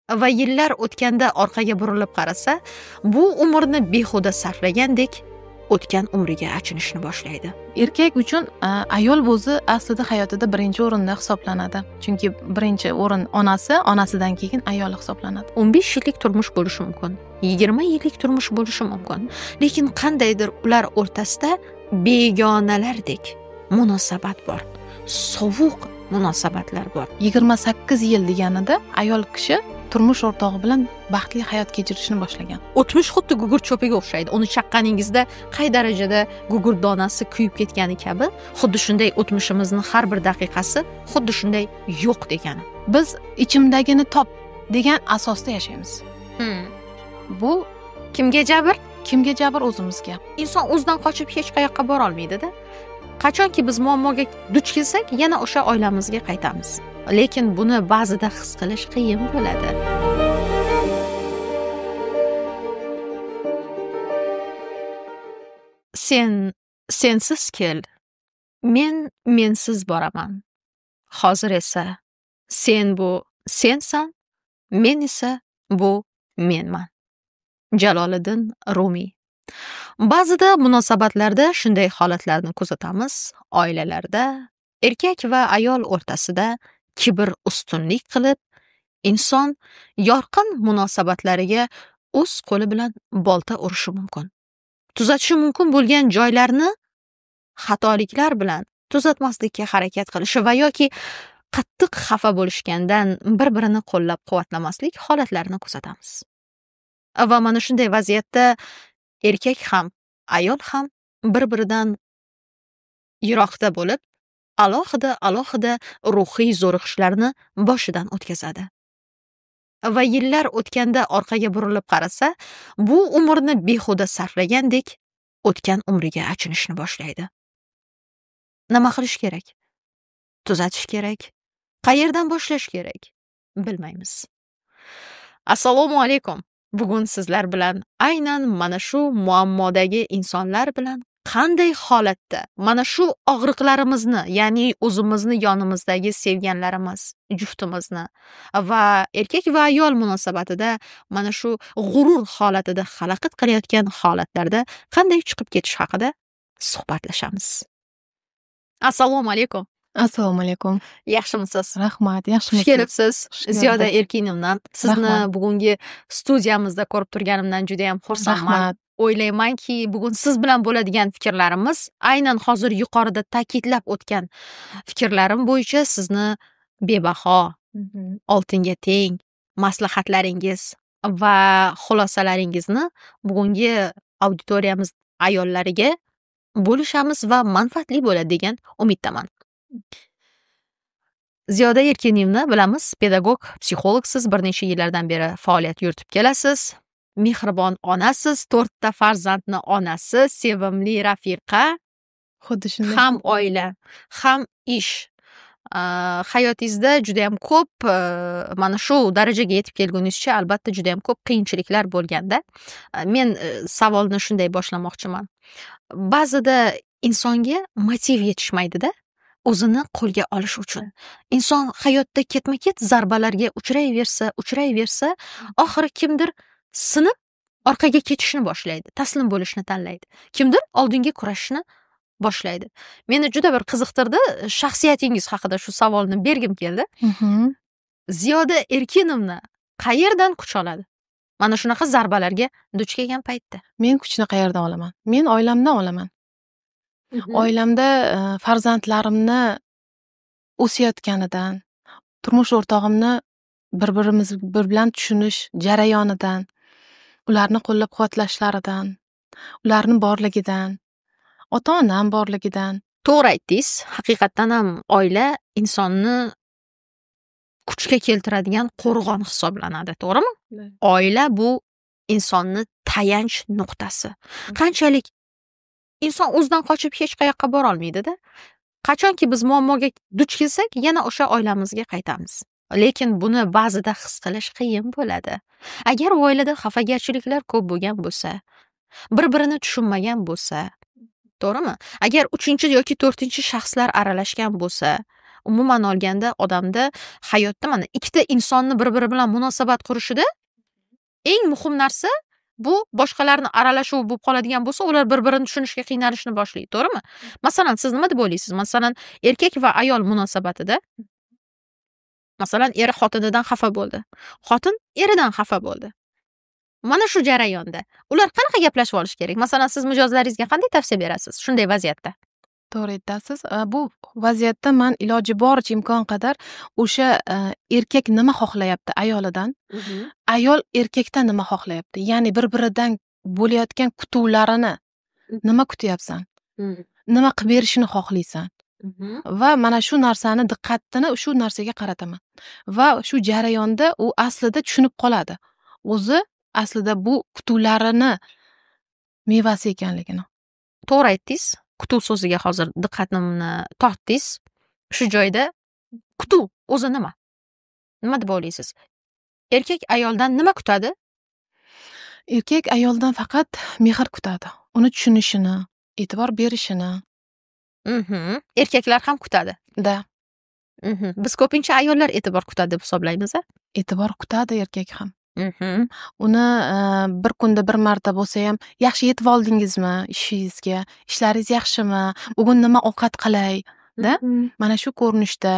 va yillar o'tganda orqaga burilib qarasa, bu umrni behuda sarflagandek o'tgan umriga achinishni boshlaydi. Erkak uchun ayol o'zi aslida hayotida birinchi o'rinda hisoblanadi. Chunki birinchi o'rin onasi, onasidan keyin ayol hisoblanadi. 15 yillik turmush bo'lishi mumkin, 20 yillik turmush bo'lishi mumkin, lekin qandaydir ular o'rtasida begonalardek munosabat bor, sovuq munosabatlar bor. 28 yil deganida ayol kishi turmush o'rtog'i bilan baxtli hayot kechirishni boshlagan. O'tmish xuddi gugurt cho'piga o'xshaydi. Uni chaqqaningizda qay darajada gugurt donasi kuyib ketgani kabi, xuddi shunday o'tmishimizni har bir daqiqasi xuddi shunday yo'q degani. Biz ichimdagini top degan asosda yashaymiz. Bu Kimga jabr? kimga jabr? O'zimizga. Inson o'zidan qochib hech qayoqqa bora olmaydi-da. Qachonki biz muammoga duch kelsak, yana o'sha oilamizga qaytamiz. Lekin buni ba'zida his qilish qiyin bo'ladi. Sensiz kel. Men mensiz boraman. Hozir esa sen bu sensan, men esa bu menman. Jaloliddin Rumiy. Ba'zida munosabatlarda shunday holatlarni kuzatamiz. Oilalarda erkak va ayol o'rtasida kibr ustunlik qilib, inson yorqin munosabatlariga o'z qo'li bilan bolta urishi mumkin. Tuzatishi mumkin bo'lgan joylarni xatoliklar bilan tuzatmaslikka harakat qilishi va yoki qattiq xafa bo'lishgandan bir-birini qo'llab-quvvatlamaslik holatlarini kuzatamiz. Va mana shunday vaziyatda erkak ham, ayol ham bir-biridan yiroqda bo'lib, alohida ruhiy zo'riqishlarni boshidan o'tkazadi. Va yillar o'tganda orqaga burilib qarasa, bu umrni behuda sarflagandek o'tgan umriga achinishni boshlaydi. Nima qilish kerak? Tuzatish kerak? Qayerdan boshlash kerak? Bilmaymiz. Assalomu alaykum. Bugun sizlar bilan aynan mana shu muammodagi insonlar bilan qanday holatda mana shu og'riqlarimizni, ya'ni o'zimizni yonimizdagi sevganlarimiz, juftimizni va erkak va ayol munosabatida mana shu g'urur holatida xalaqit qilayotgan holatlarda qanday chiqib ketish haqida suhbatlashamiz. Assalomu alaykum. Assalomu alaykum. Yaxshimisiz? Rahmat, yaxshimisiz? Xush kelibsiz. Ziyoda Erkinovna. Sizni bugungi studiyamizda ko'rib turganimdan juda ham xursandman. O'ylaymanki, bugun siz bilan bo'ladigan fikrlarimiz aynan hozir yuqorida ta'kidlab o'tgan fikrlarim bo'yicha sizni bebaho, oltinga teng maslahatlaringiz va xulosalaringizni bugungi auditoriyamiz ayollariga bo'lishamiz va manfaatli bo'ladi degan umiddaman. Ziyoda Erkinovna bilamiz, pedagog, psixologsiz, bir necha yillardan beri faoliyat yuritib kelasiz. Mehribon onasiz, 4 ta farzandni onasi, sevimli rafiqa, Xuddi shunday. ham oila, ham ish. Hayotingizda juda ham ko'p mana shu darajaga yetib kelguningizcha albatta juda ham ko'p qiyinchiliklar bo'lganda, men savolni shunday boshlamoqchiman. Ba'zida insonga motiv yetishmaydi-da, o'zini qo'lga olish uchun. Inson hayotda ketma-ket zarbalarga uchrayversa, oxiri kimdir sinib orqaga ketishni boshlaydi, taslim bo'lishni tanlaydi. Kimdir oldinga kurashishni boshlaydi. Meni juda bir qiziqtirdi, shaxsiyatingiz haqida shu savolni bergim keldi. Ziyoda Erkinovna qayerdan kuch oladi? Mana shunaqa zarbalarga duch kelgan paytda. Men kuchni qayerdan olaman? Men oilamdan olaman. Oilamda farzandlarimni o'sayotganidan, turmush o'rtog'imni bir-birimiz bilan tushunish jarayonidan, ularni qo'llab-quvvatlashlaridan, ularni borligidan, ota-onam borligidan. To'g'ri aytdingiz. Haqiqatdan ham oila insonni kuchga keltiradigan qo'rg'on hisoblanadi, to'g'rimi? Oila bu insonni tayanch nuqtasi. Qanchalik inson o'zidan qochib hech qayoqqa bora olmaydi-da. Qachonki biz muammoga duch kelsak, yana o'sha oilamizga qaytamiz. Lekin buni ba'zida his qilish qiyin bo'ladi. Agar oilada xafagarchiliklar ko'p bo'lgan bo'lsa, bir-birini tushunmagan bo'lsa, to'g'rimi? Agar 3 yoki 4 shaxslar aralashgan bo'lsa, umuman olganda odamda hayotda mana ikkita insonni bir-biri bilan munosabat qurishida eng muhim narsa bu boshqalarni aralashuvi bo'lib qoladigan bo'lsa, ular bir-birini tushunishga qiynalishni boshlaydi, to'g'rimi? Masalan, siz nima deb o'ylaysiz? Masalan, erkak va ayol munosabatida masalan, eri xotinidan xafa bo'ldi. Xotin eridan xafa bo'ldi. Mana shu jarayonda ular qanaqa gaplashib olish kerak? Masalan, siz mijozlaringizga qanday tavsiya berasiz shunday vaziyatda? To'g'ri aytasiz. Bu vaziyatda man iloji boricha imkon qadar o'sha erkak nima xohlayapti ayolidan, ayol erkakdan nima xohlayapti, ya'ni bir-biridan bo'layotgan kutuvlarini nima kutyapsan, nima qilib berishini xohlaysan va mana shu narsani diqqatini shu narsaga qarataman va shu jarayonda u aslida tushunib qoladi. O'zi aslida bu kutuvlarini mevasi ekanligini. To'g'ri aytdingiz. Kutuv so'ziga hozir diqqatimni tortdingiz. Shu joyda kutuv o'zi nima? Nima deb o'ylaysiz? Erkak ayoldan nima kutadi? Erkak ayoldan faqat mehr kutadi. Uni tushunishini, e'tibor berishini. Erkaklar ham kutadi. Da. Biz ko'pincha ayollar e'tibor kutadi deb hisoblaymiz. E'tibor kutadi erkak ham. Uni bir kunda bir marta bo'lsa ham, yaxshi yetib oldingizmi ishingizga, ishlaringiz yaxshimi, bugun nima ovqat qilay, da? Mana shu ko'rinishda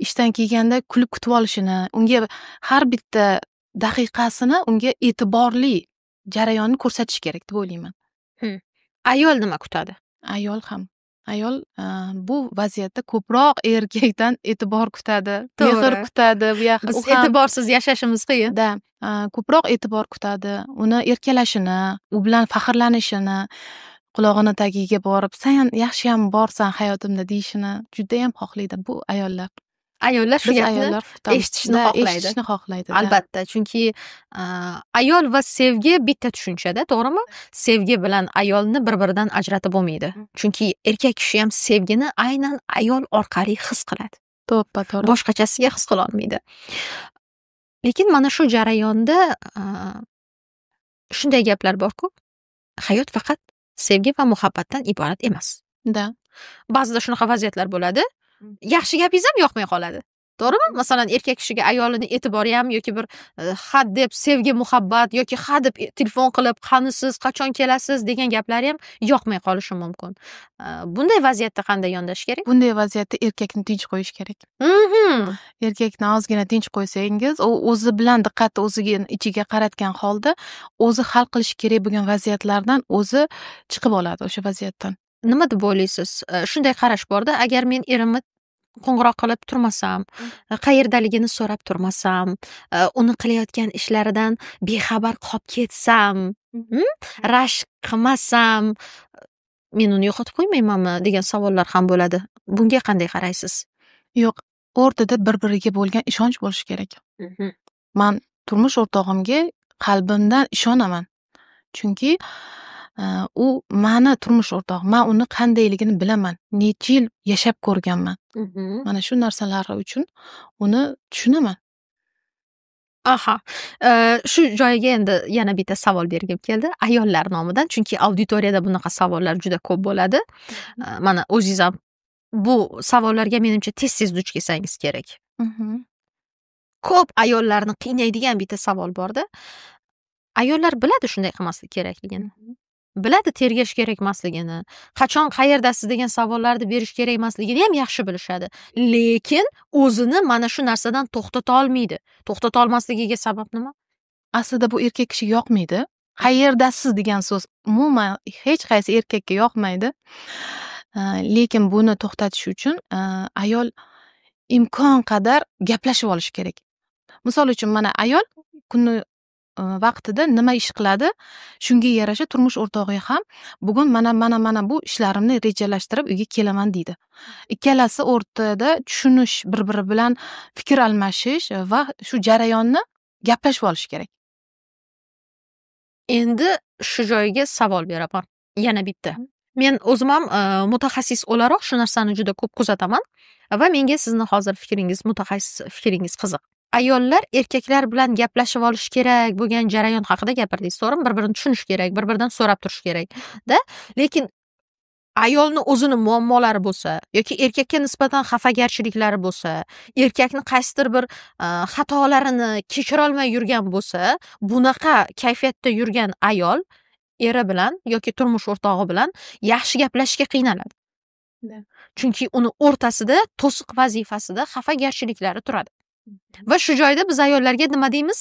ishdan kelganda kulib kutib olishini, unga har bitta daqiqasini unga e'tiborli jarayonni ko'rsatish kerak deb o'ylayman. Ayol nima kutadi? Ayol ham. Ayol bu vaziyatda ko'proq erkakdan e'tibor kutadi, mehr kutadi. Biz e'tiborsiz yashashimiz qiyin. Da, ko'proq e'tibor kutadi, uni erkalashini, u bilan faxrlanishini, qulog'ini tagiga borib, "Sen yaxshiyam borsan hayotimda" deyishini juda ham xohlaydi bu ayollar. Ayollar shu gapni eshitishni xohlaydi. Albatta, chunki ayol va sevgi bitta tushunchada, to'g'rimi? Sevgi bilan ayolni bir-biridan ajratib bo'lmaydi. Chunki erkak kishi ham sevgini aynan ayol orqali his qiladi. To'g'ri. Boshqachasiga his qila olmaydi. Lekin mana shu jarayonda shunday gaplar borku, hayot faqat sevgi va muhabbatdan iborat emas. Da. Ba'zida shunaqa vaziyatlar bo'ladi. Yaxshi gapingiz ham yoqmay qoladi. To'g'rimi? Masalan, erkak kishiga ayolini e'tibori ham yoki bir had deb sevgi muhabbat yoki had deb telefon qilib, "Qani siz qachon kelasiz" degan gaplari ham yoqmay qolishi mumkin. Bunday vaziyatda qanday yondashish kerak? Bunday vaziyatda erkakni tinch qo'yish kerak. Erkakni ozgina tinch qo'ysangiz, u o'zi bilan diqqatni o'ziga ichiga qaratgan holda o'zi hal qilish kerak bo'lgan vaziyatlardan o'zi chiqib oladi o'sha vaziyatdan. Nima deb o'ylaysiz? Shunday qarash borda, agar men erimni qo'ng'iroq qilib turmasam, qayerdaligini so'rab turmasam, uni qilayotgan ishlaridan bexabar qolib ketsam, rashk qilmasam, men uni yo'qotib qo'ymaymanmi degan savollar ham bo'ladi. Bunga qanday qaraysiz? Yo'q, o'rtada bir-biriga bo'lgan ishonch bo'lishi kerak. Men turmush o'rtog'imga qalbimdan ishonaman. Chunki u meni turmush o'rtog'im. Men uni qandayligini bilaman. Necha yil yashab ko'rganman. Mana shu narsalari uchun uni tushunaman. Aha. Shu joyiga endi yana bitta savol bergim keldi. Ayollar nomidan, chunki auditoriyada bunaqa savollar juda ko'p bo'ladi. Mana o'zingiz ham bu savollarga menimcha tez-tez duch kelsangiz kerak. Ko'p ayollarni qiynaydigan bitta savol borda. Ayollar biladi shunday qilmaslik kerakligini. Biladi tergash kerak emasligini, qachon qayerdasiz degan savollarni berish kerak emasligini ham yaxshi bilishadi. Lekin o'zini mana shu narsadan to'xtata olmaydi. To'xtata olmasligiga sabab nima? Aslida bu erkak kishiga yoqmaydi. Qayerdasiz degan so'z umuman hech qaysi erkakka yoqmaydi. Lekin buni to'xtatish uchun ayol imkon qadar gaplashib olish kerak. Misol uchun mana ayol kunni vaqtida nima ish qiladi, shunga yarasha turmush o'rtog'iga ham bugun mana bu ishlarimni rejalashtirib uyga kelaman deydi. Ikkalasi o'rtada tushunish, bir-biri bilan fikr almashish va shu jarayonni gaplashib olish kerak. Endi shu joyga savol beraman. Yana bitta. Men o'zim ham mutaxassis o'laroq shu narsani juda ko'p kuzataman va menga sizni hozir mutaxassis fikringiz qiziq. Ayollar erkaklar bilan gaplashib olish kerak bo'lgan jarayon haqida gapirdingiz, to'g'rimi? Bir-birini tushunish kerak, bir-biridan so'rab turish kerak-da. Lekin ayolni o'zini muammolari bo'lsa yoki erkakka nisbatan xafagarchiliklari bo'lsa, erkakni qaysidir bir xatolarini kechirolmay yurgan bo'lsa, bunaqa kayfiyatda yurgan ayol eri bilan yoki turmush o'rtog'i bilan yaxshi gaplashishga qiynaladi. Chunki uni o'rtasida to'siq vazifasida xafagarchiliklari turadi. Va shu joyda biz ayollarga nima deymiz?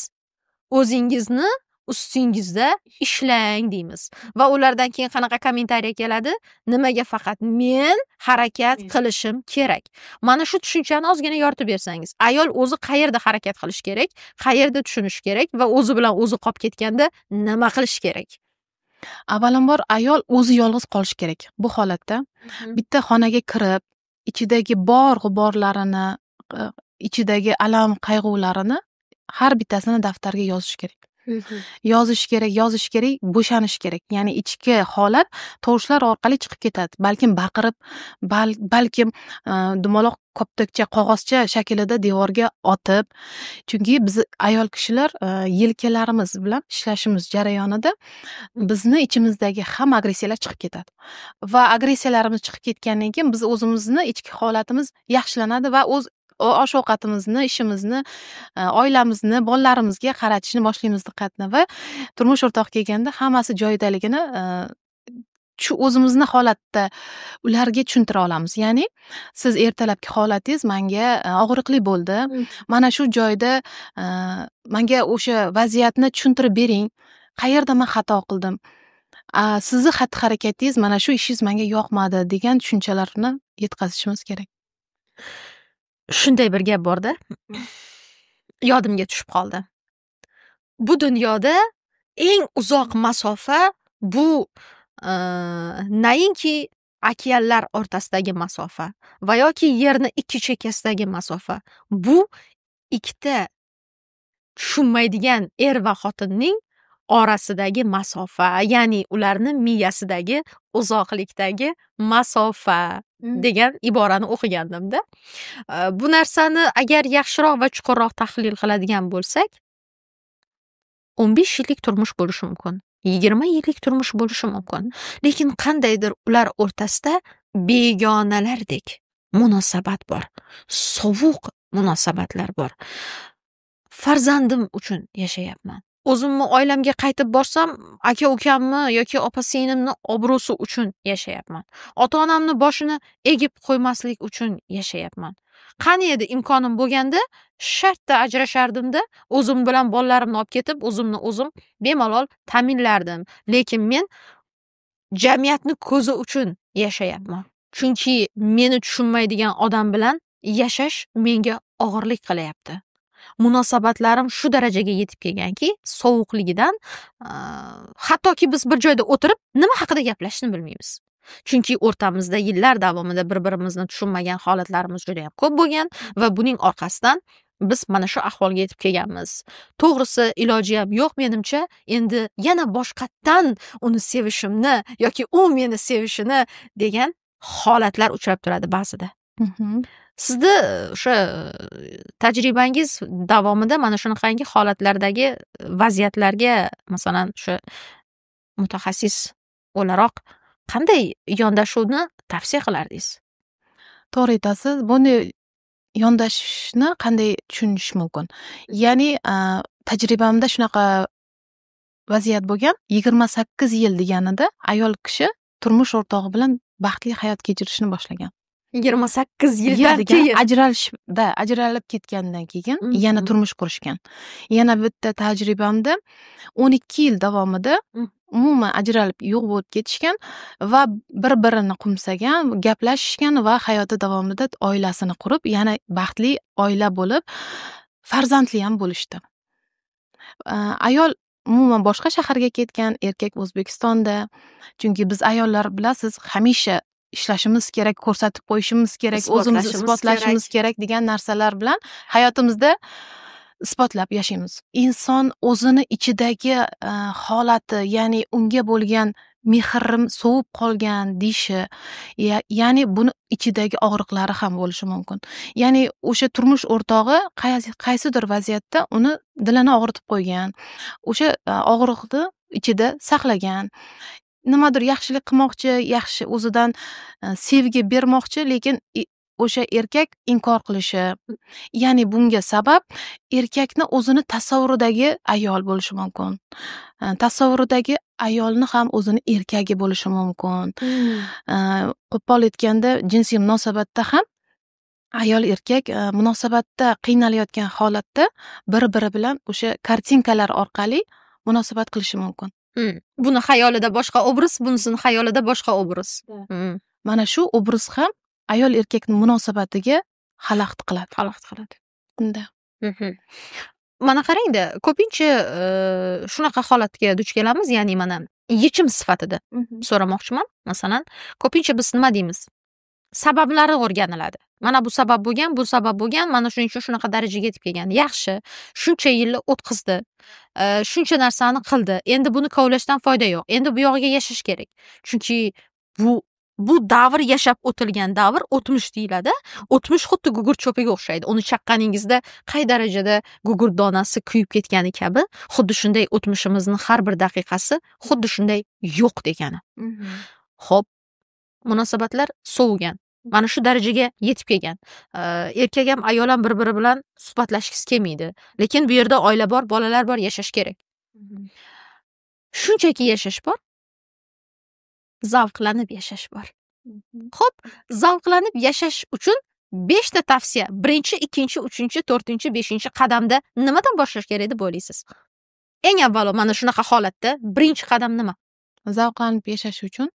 O'zingizni ustingizda ishlang deymiz. Va ulardan keyin qanaqa kommentariya keladi? Nimaga faqat men harakat qilishim kerak? Mana shu tushunchani ozgina yoritib bersangiz, ayol o'zi qayerda harakat qilish kerak, qayerda tushunish kerak va o'zi bilan o'zi qolib ketganda nima qilish kerak? Avvalambor ayol o'zi yolg'iz qolish kerak. Bu holatda bitta xonaga kirib, ichidagi bor g'uborlarini, ichidagi alam qayg'ularini har bittasini daftarga yozish kerak. Yozish kerak, bo'shanish kerak. Ya'ni ichki holat tovushlar orqali chiqib ketadi. Balkim baqirib, balkim dumaloq koptokcha, qog'ozcha shaklida devorga otib. Chunki biz ayol kishilar yelkalarimiz bilan ishlashimiz jarayonida bizni ichimizdagi hamma agressiyalar chiqib ketadi. Va agressiyalarimiz chiqib ketgandan keyin biz o'zimizni ichki holatimiz yaxshilanadi va osh ovqatimizni, ishimizni, oilamizni, bolalarimizga qaratishni boshlaymiz diqqatni va turmush o'rtoq kelganda hammasi joyidaligini shu o'zimizni holatda ularga tushuntira olamiz. Ya'ni siz ertalabki holatingiz menga og'riqli bo'ldi. Mana shu joyda menga o'sha vaziyatni tushuntirib bering. Qayerda men xato qildim? Sizni xatti-harakatingiz, mana shu ishingiz menga yoqmadi degan tushunchalarni yetkazishimiz kerak. Shunday bir gap borda. Yodimga tushib qoldi. Bu dunyoda eng uzoq masofa bu nainki okeanlar o'rtasidagi masofa va yoki yerni ikki chekkasidagi masofa. Bu ikkita tushunmaydigan er va xotinning orasidagi masofa, ya'ni ularni miyasidagi uzoqlikdagi masofa degan iborani o'qigandimda. Bu narsani agar yaxshiroq va chuqurroq tahlil qiladigan bo'lsak, 15 yillik turmush bo'lishi mumkin, 20 yillik turmush bo'lishi mumkin. Lekin qandaydir ular o'rtasida begonalardek munosabat bor. Sovuq munosabatlar bor. Farzandim uchun yashayapman. O'zimni oilamga qaytib borsam, aka-ukamni yoki opa-singlimni obro'si uchun yashayapman. Ota-onamni boshini egib qo'ymaslik uchun yashayapman. Qani edi imkonim bo'lganda, shartta ajrashardim-da, o'zim bilan bolalarimni olib ketib, o'zimni o'zim bemalol ta'minlardim. Lekin men jamiyatni ko'zi uchun yashayapman. Chunki meni tushunmaydigan odam bilan yashash menga og'irlik qilyapti. Munosabatlarim shu darajaga yetib kelganki, sovuqligidan hattoki biz bir joyda o'tirib nima haqida gaplashishni bilmaymiz. Chunki o'rtamizda yillar davomida bir-birimizni tushunmagan holatlarimiz juda ham ko'p bo'lgan va buning orqasidan biz mana shu ahvolga yetib kelganmiz. To'g'risi, iloji ham yo'q menimcha, endi yana boshqatdan uni sevishimni yoki u meni sevishini degan holatlar uchrab turadi ba'zida. Sizni o'sha tajribangiz davomida mana shunaqangi holatlardagi vaziyatlarga, masalan, o'sha mutaxassis o'laroq qanday yondashuvni tavsiya qilardingiz? To'g'ri aytasiz. Buni yondashishni qanday tushunish mumkin? Ya'ni tajribamda shunaqa vaziyat bo'lgan. 28 yil deganida ayol kishi turmush o'rtog'i bilan baxtli hayot kechirishni boshlagan. 28 yildan keyin ajralib ketgandan keyin yana turmush qurishgan. Yana bitta tajribamda 12 yil davomida umuman ajralib yo'q bo'lib ketishgan va bir-birini qumsagan, gaplashishgan va hayoti davomida oilasini qurib, yana baxtli oila bo'lib, farzandli ham bo'lishdi. Ayol umuman boshqa shaharga ketgan, erkak O'zbekistonda. Chunki biz ayollar bilasiz, hamisha ishlashimiz kerak, ko'rsatib qo'yishimiz kerak, o'zimizni isbotlashimiz kerak degan narsalar bilan hayotimizda isbotlab yashaymiz. Inson o'zini ichidagi holati, ya'ni unga bo'lgan mehrim sovib qolgan deyishi, ya'ni buni ichidagi og'riqlari ham bo'lishi mumkin. Ya'ni o'sha turmush o'rtog'i qaysidir vaziyatda uni dilini og'ritib qo'ygan, o'sha og'riqni ichida saqlagan. nimadir yaxshilik qilmoqchi, yaxshi o'zidan sevgi bermoqchi, lekin o'sha erkak inkor qilishi. Ya'ni bunga sabab erkakni o'zini tasavvuridagi ayol bo'lishi mumkin. Tasavvuridagi ayolni ham o'zini erkagi bo'lishi mumkin. Qo'pol aytganda jinsiy munosabatda ham ayol erkak munosabatda qiynalayotgan holatda bir-biri bilan o'sha kartinkalar orqali munosabat qilishi mumkin. Buni xayolida boshqa obraz, bunisini xayolida boshqa obraz. Mana shu obraz ham ayol erkakning munosabatiga xalaqit qiladi. Unda. Mana qarangda, ko'pincha shunaqa holatga duch kelamiz, ya'ni mana yechim sifatida so'ramoqchiman. Masalan, ko'pincha biz nima deymiz? Sabablari o'rganiladi. Mana bu sabab bo'lgan, bu sabab bo'lgan, mana shuning uchun shunaqa darajaga yetib kelgan. Yaxshi, shuncha yilni o'tkazdi, shuncha narsani qildi. Endi buni kovlashdan foyda yo'q. Endi bu yog'iga yashash kerak. Chunki bu davr yashab o'tilgan davr, o'tmish deyiladi. O'tmish xuddi gugurt cho'piga o'xshaydi. Uni chaqqaningizda qay darajada gugurt donasi kuyib ketgani kabi, xuddi shunday o'tmishimizning har bir daqiqasi xuddi shunday yo'q degani. Xo'p, munosabatlar sovigan. Mana shu darajaga yetib kelgan. Erkak ham ayol ham bir-biri bilan suhbatlashgisi kelmaydi. Lekin bu yerda oila bor, bolalar bor, yashash kerak. Shunchaki yashash bor. Zavqlanib yashash bor. Xo'p, zavqlanib yashash uchun 5 ta tavsiya. 1-chi, 2-chi, 3-chi, 4-chi, 5-chi qadamda nimadan boshlash kerak deb o'ylaysiz? Eng avvalo mana shunaqa holatda 1-chi qadam nima? Zavqlanib yashash uchun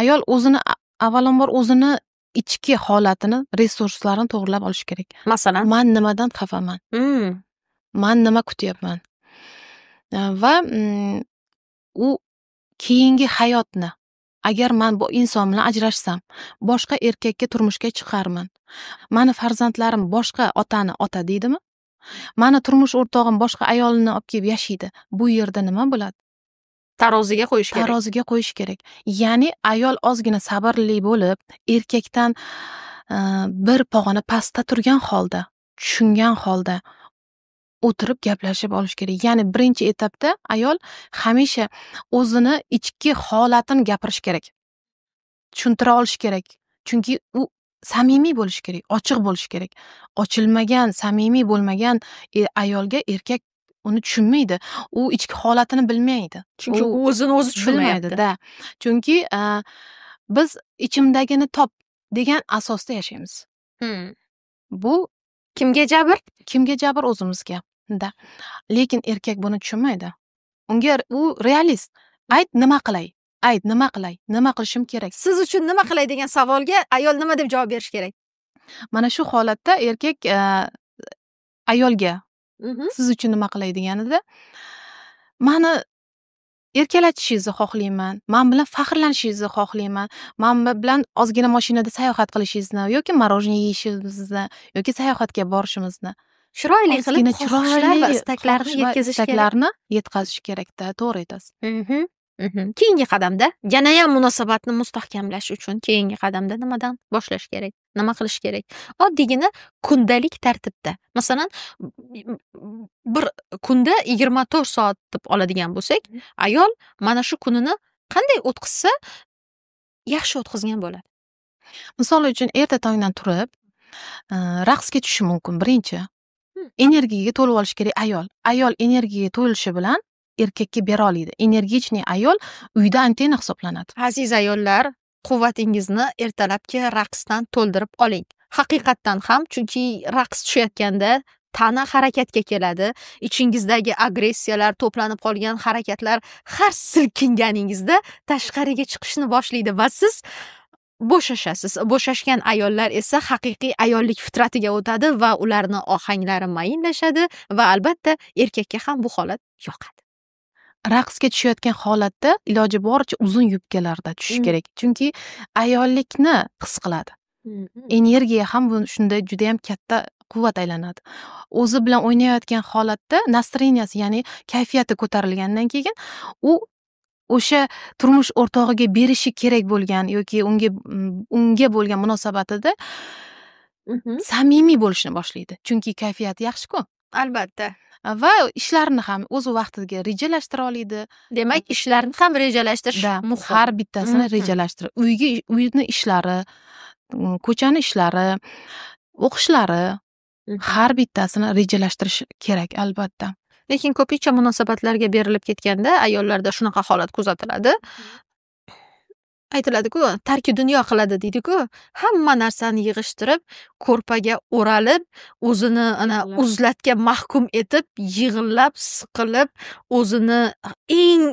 ayol o'zini avvalambor o'zini ichki holatini, resurslarini to'g'rilab olish kerak. Masalan, men nimadan xafaman? Men nima kutyapman? Va u keyingi hayotni agar men bu inson bilan ajrashsam, boshqa erkakka turmushga chiqarman. Meni farzandlarim boshqa otani ota deydimi? Meni turmush o'rtog'im boshqa ayolni olib kelib yashaydi. Bu yerda nima bo'ladi? Taroziga qo'yish kerak. Taroziga qo'yish kerak. Ya'ni ayol ozgina sabrli bo'lib, erkakdan bir pog'ona pastda turgan holda, tushungan holda o'tirib gaplashib olish kerak. Ya'ni birinchi etapda ayol hamisha o'zini ichki holatini gapirish kerak. Tushuntira olish kerak. Chunki u samimiy bo'lish kerak, ochiq bo'lish kerak. Ochilmagan, samimiy bo'lmagan ayolga erkak uni tushunmaydi. U ichki holatini bilmaydi. Chunki u o'zini o'zi tushunmaydi-da. Chunki biz ichimdagini top degan asosda yashaymiz. Bu kimga jabr? Kimga jabr? O'zimizga. Lekin erkak buni tushunmaydi. Unga u realist. Ayt, nima qilay? Ayt, nima qilay? Nima qilishim kerak? Siz uchun nima qilay degan savolga ayol nima deb javob berish kerak? Mana shu holatda erkak ayolga siz uchun nima qilay deganida, meni erkalatishingizni xohlayman, men bilan faxrlanishingizni xohlayman, men bilan ozgina mashinada sayohat qilishingizni yoki morojniy yeyishimizni yoki sayohatga borishimizni chiroyli qilib xohishlar va istaklarni yetkazish kerak. Istaklarni yetkazish kerak-da, to'g'ri aytasiz. Keyingi qadamda yana ham munosabatni mustahkamlash uchun keyingi qadamda nimadan boshlash kerak? Nima qilish kerak? Oddiygina kundalik tartibda. Masalan, bir kunda 24 soat deb oladigan bo'lsak, ayol mana shu kunini qanday o'tkazsa yaxshi o'tkazgan bo'ladi. Misol uchun erta tongdan turib, raqsga tushishi mumkin birinchi. Energiyaga to'lib olish kerak ayol. Ayol energiyaga to'lishi bilan erkakka bera oladi. Energichniy ayol uyda antena hisoblanadi. Aziz ayollar, quvvatingizni ertalabki raqsdan to'ldirib oling. Haqiqatdan ham, chunki raqs tushayotganda tana harakatga keladi. Ichingizdagi agressiyalar, to'planib qolgan harakatlar har silkinganingizda tashqariga chiqishni boshlaydi va siz bo'shashasiz. Bo'shashgan ayollar esa haqiqiy ayollik fitratiga o'tadi va ularning ohanglari mayinlashadi va albatta erkakka ham bu holat yoqadi. Raqsga tushayotgan holatda iloji boricha uzun yubkalarda tushish kerak. Chunki ayollikni his qiladi. Energiya ham shunda juda ham katta quvvat aylanadi. O'zi bilan o'ynayotgan holatda настроенияsi, ya'ni kayfiyati ko'tarilgandan keyin u o'sha turmush o'rtog'iga berishi kerak bo'lgan yoki unga bo'lgan munosabatida samimiy bo'lishni boshlaydi. Chunki kayfiyati yaxshi-ku. Albatta. va ishlarini ham o'z vaqtiga rejalashtira oladi. Demak, ishlarni ham rejalashtirish muhim. Har bittasini rejalashtirib, uyni ishlari, ko'chani ishlari, o'qishlari har bittasini rejalashtirish kerak albatta. Lekin ko'pincha munosabatlarga berilib ketganda ayollarda shunaqa holat kuzatiladi. Aytiladi-ku, tarki dunyo qiladi deydi-ku, hamma narsani yig'ishtirib, ko'rpaga o'ralib, o'zini ana uzlatga mahkum etib, yig'illab, siqilib, o'zini eng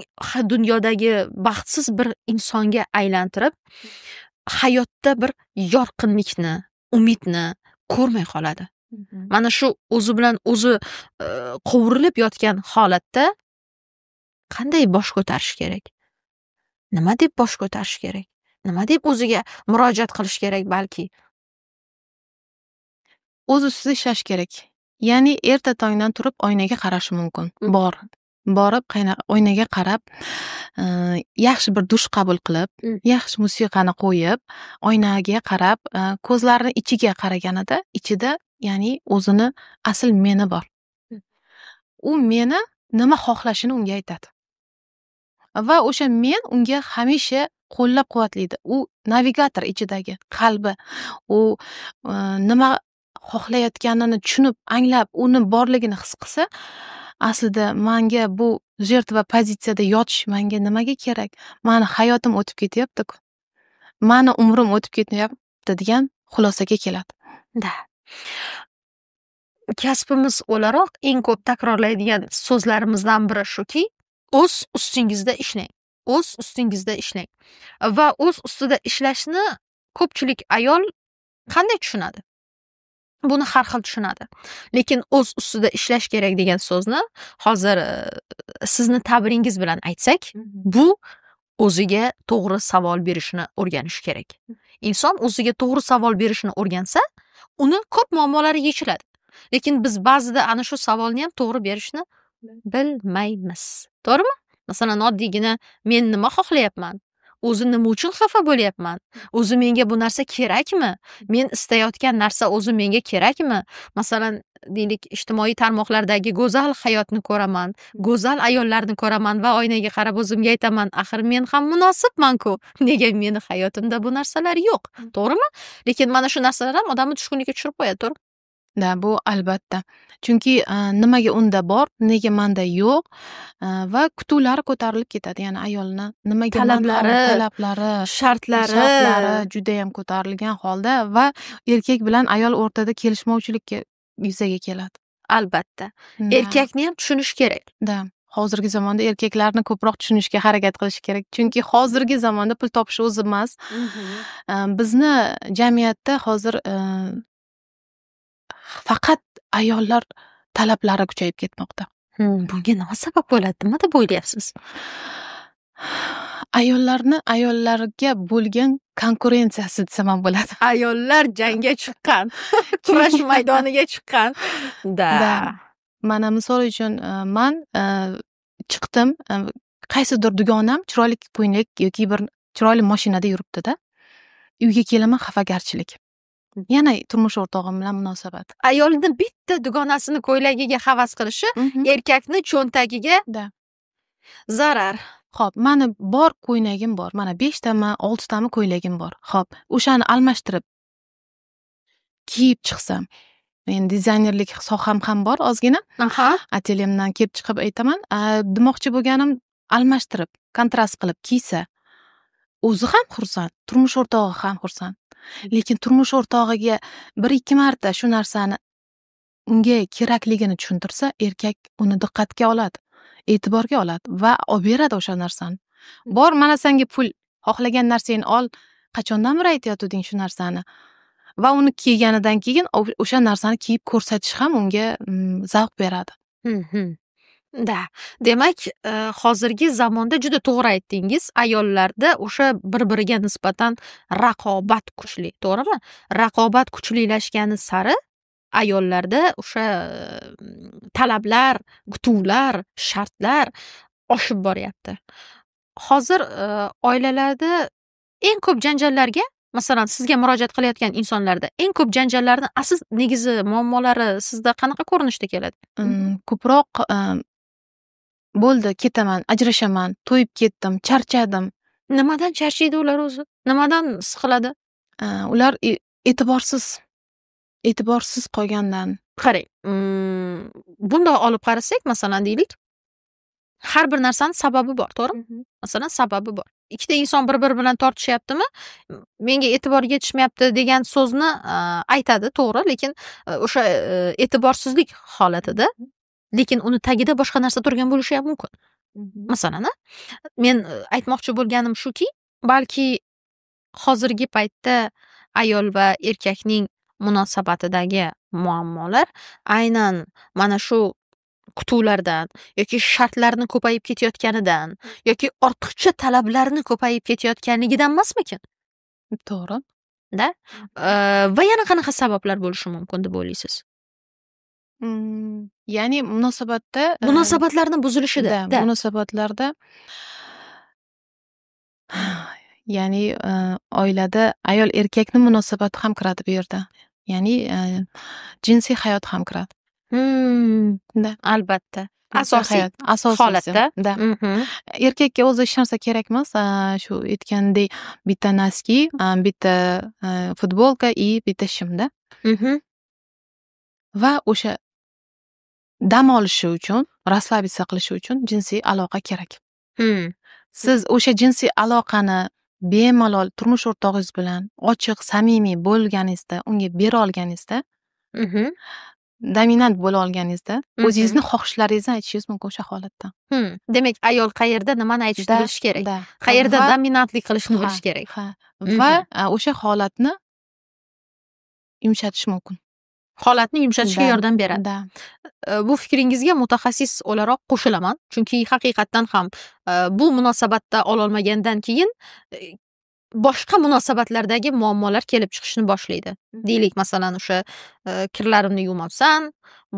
dunyodagi baxtsiz bir insonga aylantirib, hayotda bir yorqinlikni, umidni ko'rmay qoladi. Mana shu o'zi bilan o'zi qovurilib yotgan holatda qanday bosh ko'tarish kerak? Nima deb bosh ko'tarish kerak? Nima deb o'ziga murojaat qilish kerak balki? O'z ustida ishlash kerak. Ya'ni erta tongdan turib oynaga qarashi mumkin. Borib oynaga qarab, yaxshi bir dush qabul qilib, yaxshi musiqani qo'yib, oynaga qarab, ko'zlarini ichiga qaraganida, ichida ya'ni o'zini asl meni bor. U meni nima xohlashini unga aytadi. Va o'sha men unga hamisha qo'llab-quvvatlaydi. U navigator ichidagi qalbi. U nima xohlayotganini tushunib, anglab, uni borligini his qilsa, aslida menga bu jertva pozitsiyada yotish menga nimaga kerak? Meni hayotim o'tib ketyapti-ku. Meni umrim o'tib ketyapti degan xulosaga keladi. Da. Kasbimiz o'laroq eng ko'p takrorlaydigan so'zlarimizdan biri shuki, o'z ustingizda ishlang. O'z ustingizda ishlang. Va o'z ustida ishlashni ko'pchilik ayol qanday tushunadi? Buni har xil tushunadi. Lekin o'z ustida ishlash kerak degan so'zni hozir sizni ta'biringiz bilan aytsak, bu o'ziga to'g'ri savol berishni o'rganish kerak. Inson o'ziga to'g'ri savol berishni o'rgansa, uni ko'p muammolari yechiladi. Lekin biz ba'zida ana shu savolni ham to'g'ri berishni bilmaymiz. To'g'rimi? Masalan, oddiygina men nima xohlayapman? O'zi nima uchun xafa bo'lyapman? O'zi menga bu narsa kerakmi? Men istayotgan narsa o'zi menga kerakmi? Masalan, deylik, ijtimoiy tarmoqlardagi go'zal hayotni ko'raman, go'zal ayollarni ko'raman va oynaga qarab o'zimga aytaman, axir men ham munosibman-ku. Nega meni hayotimda bu narsalar yo'q? To'g'rimi? Lekin mana shu narsalar ham odamni tushkunlikka tushirib qo'yadi, to'g'ri? Da, bu albatta. Chunki nimaga unda bor, nega menda yo'q va kutuvlari ko'tarilib ketadi. Ya'ni ayolni nimaga talablari, shartlari juda ham ko'tarilgan holda va erkak bilan ayol o'rtada kelishmovchilikka yuzaga keladi. Albatta. Erkakni ham tushunish kerak. Da. Hozirgi zamonda erkaklarni ko'proq tushunishga harakat qilish kerak. Chunki hozirgi zamonda pul topish o'zi emas. Bizni jamiyatda hozir faqat ayollar talablari kuchayib ketmoqda. Bunga nima sabab bo'ladi? Nima deb o'ylayapsiz? Ayollarga bo'lgan konkurensiyasi desam ham bo'ladi. Ayollar jangga chiqqan, kurash maydoniga chiqqan. Da. Mana misol uchun men chiqdim, qaysidir dugonam chiroyli ko'ylak yoki bir chiroyli mashinada yuribdi-da. Uyga kelaman xafagarchilik. Yana turmush o'rtog'im bilan munosabat. Ayolni bitta dugonasini ko'ylagiga havas qilishi erkakni cho'ntagiga zarar. Xo'p, meni bor ko'ylagim bor. Mana 5 tami, 6 tami ko'ylagim bor. Xo'p, o'shani almashtirib kiyib chiqsam, men dizaynerlik soham ham bor ozgina. Atelyemdan kelib chiqib aytaman, demoqchi bo'lganim almashtirib, kontrast qilib kiysa, o'zi ham xursand, turmush o'rtog'i ham xursand. Lekin turmush o'rtog'iga 1-2 marta shu narsani unga kerakligini tushuntirsa, erkak uni diqqatga oladi, e'tiborga oladi va olib beradi o'sha narsani. Bor, mana senga pul, xohlagan narsangni ol. Qachondan beri aytayotding shu narsani? Va uni kiyganidan keyin o'sha narsani kiyib ko'rsatish ham unga zavq beradi. Da. Demak, hozirgi zamonda juda to'g'ri aytdingiz. Ayollarda o'sha bir-biriga nisbatan raqobat kuchli, to'g'rimi? Raqobat kuchlilashgani sari ayollarda o'sha talablar, kutuvlar, shartlar oshib boryapti. Hozir oilalarda eng ko'p janjallarga Masalan, sizga murojaat qilayotgan insonlarda eng ko'p janjallarni asl negizi muammolari sizda qanaqa ko'rinishda keladi? Ko'proq bo'ldi, ketaman, ajrashaman, to'yib ketdim, charchadim. Nimadan charchaydi ular o'zi? Nimadan siqiladi? Ular e'tiborsiz qolgandan. Qarang, bundoq olib qarasak, masalan deylik, har bir narsani sababi bor, to'g'rimi? Masalan, sababi bor. Ikkita inson bir-biri bilan tortishyaptimi, menga e'tibor yetishmayapti degan so'zni aytadi, to'g'ri, lekin o'sha e'tiborsizlik holatida, lekin uni tagida boshqa narsa turgan bo'lishi ham mumkin. Masalan, men aytmoqchi bo'lganim shuki, balki hozirgi paytda ayol va erkakning munosabatidagi muammolar aynan mana shu kutuvlardan yoki shartlarni ko'payib ketayotganidan yoki ortiqcha talablarni ko'payib ketayotganligidan emasmikin? To'g'ri. Da? Va yana qanaqa sabablar bo'lishi mumkin deb o'ylaysiz? Ya'ni Munosabatlarni buzilishida. Munosabatlarda ya'ni oilada ayol erkakni munosabati ham kiradi bu yerda. Ya'ni jinsiy hayot ham kiradi. Albatta. Asosiy holatda. Erkakka o'zi hech narsa kerak emas. Shu aytgandek bitta noski, bitta futbolka и bitta shimda. Va o'sha dam olishi uchun, расслабиться qilishi uchun jinsiy aloqa kerak. Siz o'sha jinsiy aloqani bemalol turmush o'rtog'ingiz bilan ochiq, samimiy bo'lganingizda, unga bera olganingizda, dominant bo'la olganingizda, o'zingizni xohishlaringizni aytishingiz mumkin o'sha holatda. Demak, ayol qayerda nimani aytishni bilish kerak. Qayerda dominantlik qilishni bilish kerak. Va o'sha holatni yumshatish mumkin. Holatni yumshatishga yordam beradi. Bu fikringizga mutaxassis o'laroq qo'shilaman, chunki haqiqatdan ham bu munosabatda ololmagandan keyin boshqa munosabatlardagi muammolar kelib chiqishni boshlaydi. Deylik, masalan, o'sha kirlarimni yuvmabsan,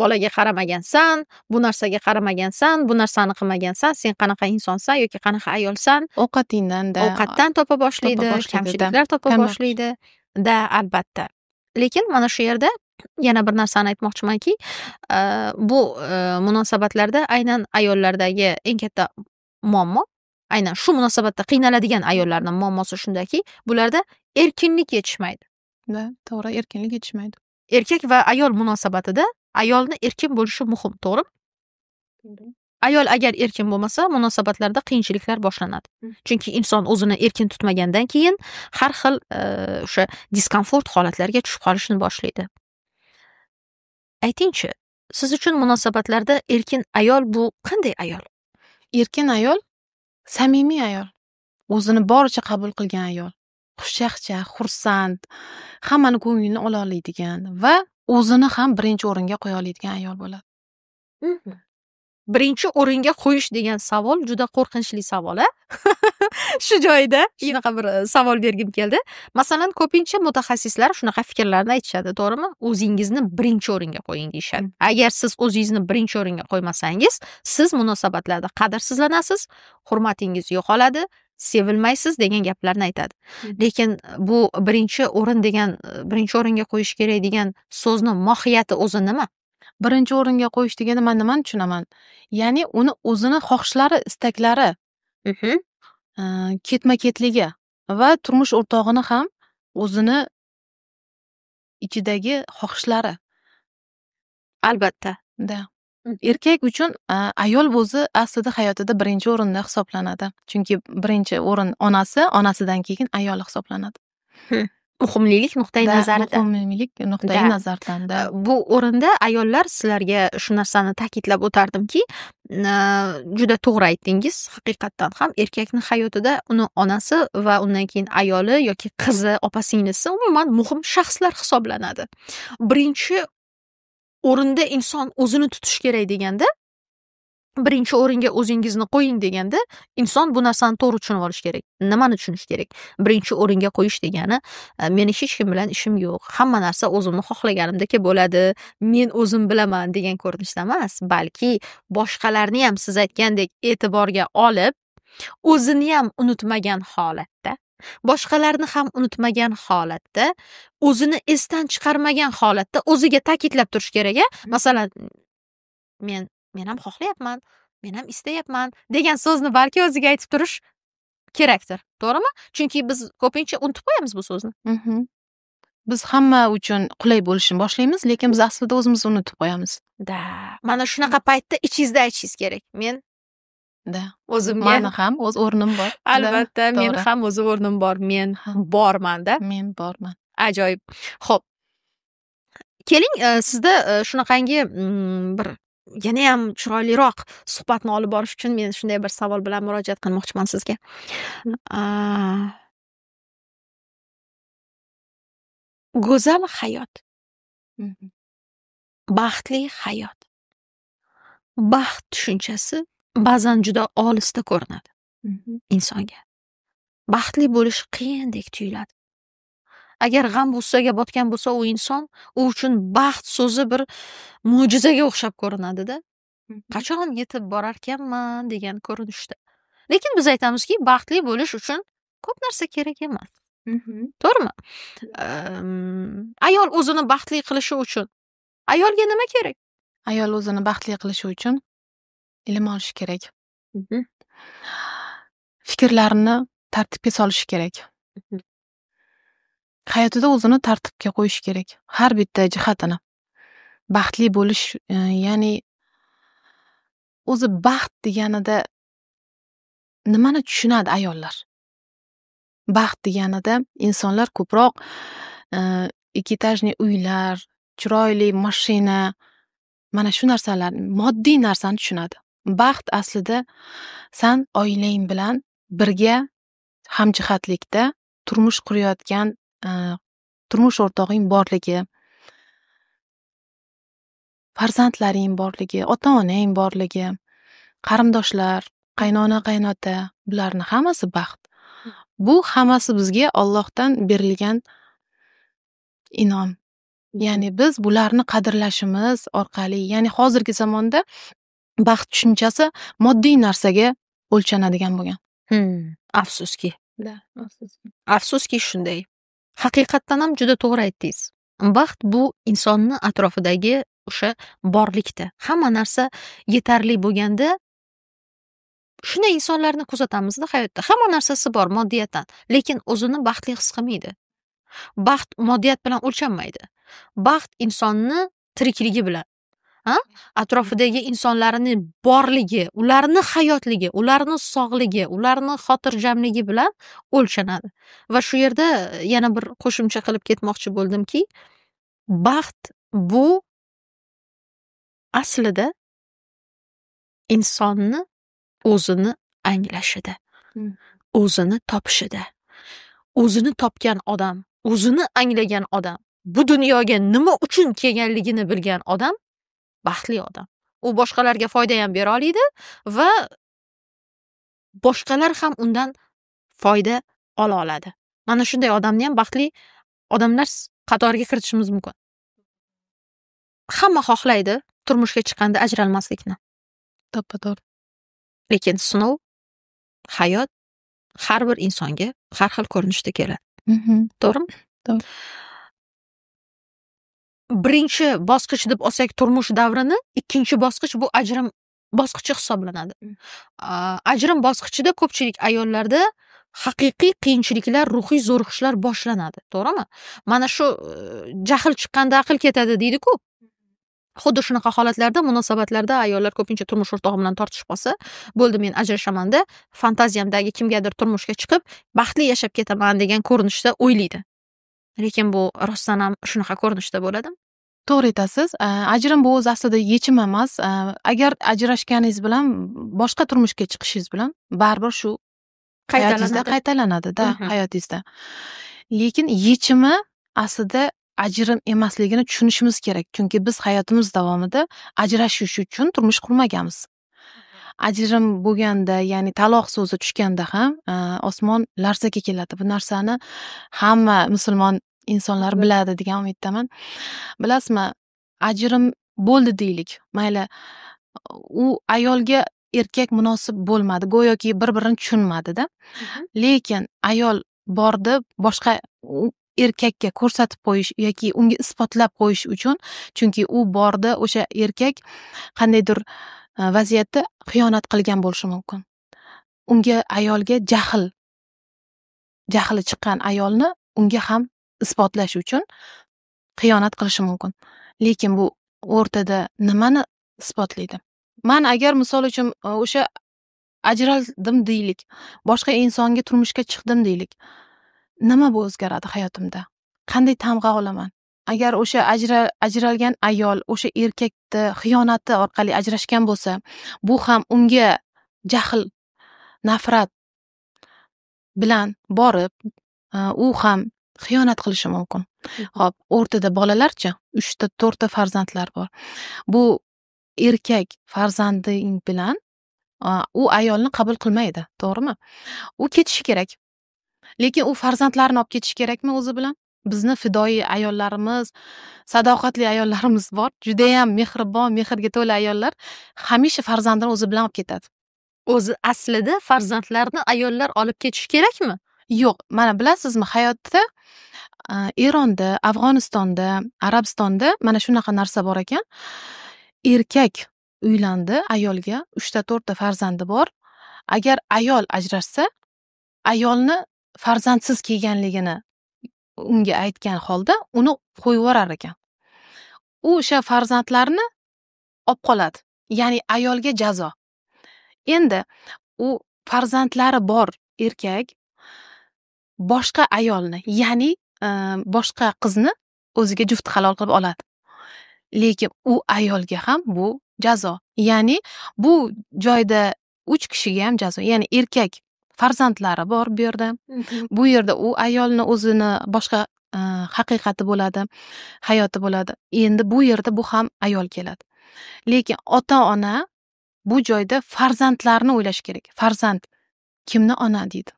bolaga qaramagansan, bu narsaga qaramagansan, bu narsani qilmagansan, sen qanaqa insonsan yoki qanaqa ayolsan, ovqatdan topa boshlaydi, kamchiliklar topa boshlaydi. Albatta. Lekin mana shu yerda yana bir narsani aytmoqchimanki, bu munosabatlarda aynan ayollardagi eng katta muammo, aynan shu munosabatda qiynaladigan ayollarning muammosi shundaki, bularda erkinlik yetishmaydi. To'g'ri, erkinlik yetishmaydi. Erkak va ayol munosabatida ayolni erkin bo'lishi muhim, to'g'rimi? Ayol agar erkin bo'lmasa, munosabatlarda qiyinchiliklar boshlanadi. Chunki inson o'zini erkin tutmagandan keyin har xil o'sha diskomfort holatlarga tushib qolishni boshlaydi. Aytingchi, siz uchun munosabatlarda erkin ayol bu qanday ayol? Erkin ayol samimiy ayol, o'zini boricha qabul qilgan ayol, xushchaqchaq, xursand, hammani ko'nglini ola oladigan va o'zini ham birinchi o'ringa qo'ya oladigan ayol bo'ladi. Birinchi o'ringa qo'yish degan savol juda qo'rqinchli savol, Shu joyda shunaqa bir savol bergim keldi. Masalan, ko'pincha mutaxassislar shunaqa fikrlarni aytishadi, to'g'rimi? O'zingizni birinchi o'ringa qo'ying deyishadi. Agar siz o'zingizni birinchi o'ringa qo'ymasangiz, siz munosabatlarda qadrsizlanasiz, hurmatingiz yo'qoladi, sevilmaysiz degan gaplarni aytadi. Lekin bu birinchi o'ringa qo'yish kerak degan so'zni mohiyati o'zi nima? Birinchi o'ringa qo'yish degani men nimani tushunaman? Ya'ni uni o'zini xohishlari, istaklari ketma-ketligi va turmush o'rtog'ini ham o'zini ichidagi xohishlari. Albatta. Erkak uchun ayol o'zi aslida hayotida birinchi o'rinda hisoblanadi. Chunki birinchi o'rin onasi, onasidan keyin ayol hisoblanadi. Muhimlik nuqtai nazaridan. Muhimlik nuqtai nazaridan. Bu o'rinda ayollar, sizlarga shu narsani ta'kidlab o'tardimki, juda to'g'ri aytdingiz. Haqiqatdan ham erkakning hayotida uni onasi va undan keyin ayoli yoki qizi, opa-singlisi umuman muhim shaxslar hisoblanadi. Birinchi o'rinda inson o'zini tutish kerak deganda, birinchi o'ringa o'zingizni qo'ying deganda, inson bu narsani to'g'ri tushunib olish kerak. Nimani tushunish kerak? Birinchi o'ringa qo'yish degani, meni hech kim bilan ishim yo'q, hamma narsa o'zimni xohlaganimdek bo'ladi, men o'zim bilaman degan ko'rinishda emas, balki boshqalarni ham siz aytgandek e'tiborga olib, o'zini ham unutmagan holatda, boshqalarni ham unutmagan holatda, o'zini esdan chiqarmagan holatda o'ziga ta'kidlab turish kerak-a. Masalan, men ham xohlayapman, men ham istayapman degan so'zni balki o'ziga aytib turish kerakdir. To'g'rimi? Chunki biz ko'pincha unutib qo'yamiz bu so'zni. Biz hamma uchun qulay bo'lishini boshlaymiz, lekin biz aslida o'zimizni unutib qo'yamiz. Mana shunaqa paytda ichingizda aytishingiz kerak. Men o'zimga meni ham o'z o'rnim bor. Albatta, men ham o'z o'rnim bor. Men borman-da. Men borman. Ajoyib. Xo'p. Keling, sizda shunaqangi bir yana ham chiroyliroq suhbatni olib borish uchun men shunday bir savol bilan murojaat qilmoqchiman sizga. Go'zal hayot. Baxtli hayot. Baxt tushunchasi ba'zan juda olisda ko'rinadi insonga. Baxtli bo'lish qiyindek tuyuladi. Agar g'am g'ussaga botgan bo'lsa u inson, u uchun baxt so'zi bir mo'jizaga o'xshab ko'rinadi-da. Qachon yetib borarkanman degan ko'rinishda. Lekin biz aytamizki, baxtli bo'lish uchun ko'p narsa kerak emas. To'g'rimi? Ayol o'zini baxtli qilishi uchun ayolga nima kerak? Ayol o'zini baxtli qilishi uchun ilm olish kerak. Fikrlarini tartibga solish kerak. Hayotida o'zini tartibga qo'yish kerak. Har bitta jihatini. Baxtli bo'lish, ya'ni o'zi baxt deganida nimani tushunadi ayollar? Baxt deganida insonlar ko'proq ekitajli uylar, chiroyli mashina, mana shu narsalar, moddiy narsani tushunadi. Baxt aslida sen oilang bilan birga hamjihatlikda turmush qurayotgan turmush o'rtog'ing borligi, farzandlaring borligi, ota-onang borligi, qarindoshlar, qaynona, qaynota, bularni hammasi baxt. Bu hammasi bizga Allohdan berilgan inom. Ya'ni biz bularni qadrlashimiz orqali, ya'ni hozirgi zamonda baxt tushunchasi moddiy narsaga o'lchanadigan bo'lgan. Afsuski. Afsuski shunday. Haqiqatdan ham juda to'g'ri aytdingiz. Baxt bu insonni atrofidagi o'sha borlikda. Hamma narsa yetarli bo'lganda shunday insonlarni kuzatamizda hayotda. Hamma narsasi bor moddiyatdan, lekin o'zini baxtli his qilmaydi. Baxt moddiyat bilan o'lchanmaydi. Baxt insonni tirikligi bilan, atrofidagi insonlarni borligi, ularni hayotligi, ularni sog'ligi, ularni xotirjamligi bilan o'lchanadi. Va shu yerda yana bir qo'shimcha qilib ketmoqchi bo'ldimki, baxt bu aslida insonni o'zini anglashida, o'zini topishida. O'zini topgan odam, o'zini anglagan odam, bu dunyoga nima uchun kelganligini bilgan odam baxtli odam. U boshqalarga foyda ham bera oladi va boshqalar ham undan foyda ola oladi. Mana shunday odamni ham baxtli odamlar qatoriga kiritishimiz mumkin. Hamma xohlaydi turmushga chiqqanda ajralmaslikni. To'ppa-to'g'ri. Lekin sinov, hayot har bir insonga har xil ko'rinishda keladi. To'g'rimi? To'g'ri. Birinchi bosqich deb olsak turmush davrini, ikkinchi bosqich bu ajrim bosqichi hisoblanadi. Ajrim bosqichida ko'pchilik ayollarda haqiqiy qiyinchiliklar, ruhiy zo'riqishlar boshlanadi. To'g'rimi? Mana shu jahl chiqqanda aql ketadi deydi-ku. Xuddi shunaqa holatlarda, munosabatlarda ayollar ko'pincha turmush o'rtog'i bilan tortishib qolsa, bo'ldi men ajrashamanda, fantaziyamdagi kimgadir turmushga chiqib, baxtli yashab ketaman degan ko'rinishda o'ylaydi. Lekin bu rostdan ham shunaqa ko'rinishda bo'ladimi? To'g'ri aytasiz. Ajrim bu o'z aslida yechim emas. Agar ajrashganingiz bilan boshqa turmushga chiqishingiz bilan baribir shu hayotingizda qaytalanadi-da, hayotingizda. Lekin yechimi aslida ajrim emasligini tushunishimiz kerak. Chunki biz hayotimiz davomida ajrashish uchun turmush qurmaganmiz. Ajrim bo'lganda, ya'ni taloq so'zi tushganda ham osmon larzaga keladi. Bu narsani hamma musulmon insonlar biladi degan umiddaman. Bilasizmi, ajrim bo'ldi deylik. Mayli, u ayolga erkak munosib bo'lmadi, go'yoki bir-birini tushunmadi-da. Lekin ayol bordi boshqa erkakka ko'rsatib qo'yish yoki unga isbotlab qo'yish uchun, chunki u bordi o'sha erkak qandaydir vaziyatda xiyonat qilgan bo'lishi mumkin. Unga ayolga jahli chiqqan ayolni unga ham isbotlash uchun xiyonat qilishi mumkin. Lekin bu o'rtada nimani isbotlaydi? Man agar misol uchun o'sha ajraldim deylik, boshqa insonga turmushga chiqdim deylik. Nima bu o'zgaradi hayotimda? Qanday tamg'a olaman? Agar o'sha ajralgan ayol o'sha erkakni xiyonati orqali ajrashgan bo'lsa, bu ham unga jahl, nafrat bilan borib, u ham xiyonat qilishi mumkin. Xo'p, o'rtada bolalarchi? 3 ta, 4 ta farzandlar bor. Bu erkak farzanding bilan u ayolni qabul qilmaydi, to'g'rimi? U ketishi kerak. Lekin u farzandlarini olib ketishi kerakmi o'zi bilan? Bizni fidoyi ayollarimiz, sadoqatli ayollarimiz bor. Juda ham mehribon, mehrga to'la ayollar hamisha farzandini o'zi bilan olib ketadi. O'zi aslida farzandlarni ayollar olib ketishi kerakmi? Yo'q, mana bilasizmi, hayotda Eronda, Afg'onistonda, Arabistonda mana shunaqa narsa bor ekan. Erkak uylandi, ayolga 3 ta, 4 ta farzandi bor. Agar ayol ajrashsa, ayolni farzandsiz kelganligini unga aytgan holda uni qo'yib yuborar ekan. U o'sha farzandlarni olib qoladi. Ya'ni ayolga jazo. Endi u farzandlari bor erkak boshqa ayolni, ya'ni boshqa qizni o'ziga juft halol qilib oladi. Lekin u ayolga ham bu jazo. Ya'ni bu joyda 3 kishiga ham jazo. Ya'ni erkak farzandlari bor bu yerda. Bu yerda u ayolni o'zini boshqa haqiqati bo'ladi, hayoti bo'ladi. Endi bu yerda bu ham ayol keladi. Lekin ota-ona bu joyda farzandlarni o'ylash kerak. Farzand kimni ona deydi?